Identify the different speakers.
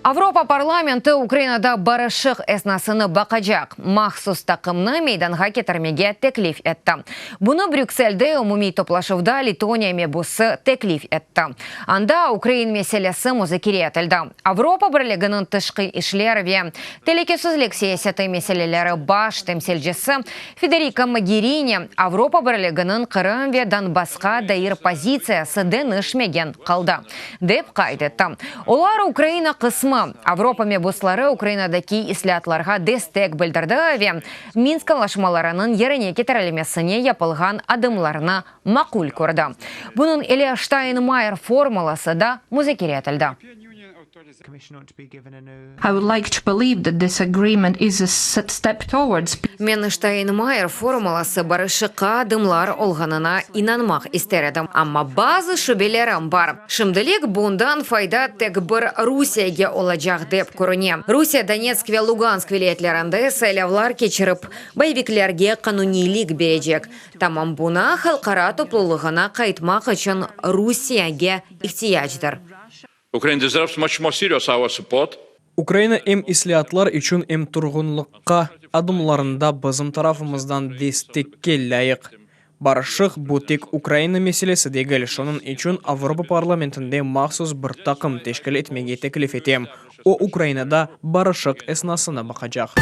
Speaker 1: Авропа парламенты Украинада барышық эснасыны бақажақ. Махсус тақымны мейданға кетірмеге теклиф етті. Бұны Брюксельде умуми топлашывда Литонияме бұсы теклиф етті. Анда Украин меселесі музыкире етілді. Авропа бірлігінің тышқы ішлерве телекесізлік сесеті меселелері баш темселжесі Федерика Магерини Авропа бірлігінің Қырымве Донбасқа дайыр позициясы ден ішмеген қалды. Деп қайдетті. Олар Украина қысмы Авропа мебуслары Украинадаки ислатларға дестек білдірді ве Минск анlaşмаларының еріне кетірілмесіне япылған адымларына мақұл көрді. Бұның Эле Штайнмайер формуласы да музыкире етілді.
Speaker 2: I would like to believe that this agreement is a step towards.
Speaker 1: Мен Штайнмайер формуласы барышыққа адымлар олғанына инанмақ истередім. Амма базы шүбелерім бар. Шымдылек бұндан файда тек бір Русияге олажақ деп көріне. Русия Донецк ве Луганск вилетлерінде сайлавлар кечіріп, байвиклерге қанунилік бережек. Тамам бұна халқара топлылығына қайтмақ үшін Русияге ихтияждыр.
Speaker 3: Украина эм ислатлар üçün эм тұрғынлыққа адымларында бізім тарафымыздан дестекке лайық. Барышық бұл тек Украина меселесі дегіл, шының үшін Авропа парламентінде мақсус бір тақым тешкіл етмеге теклиф етем. О Украинада барышық эснасына бақажақ.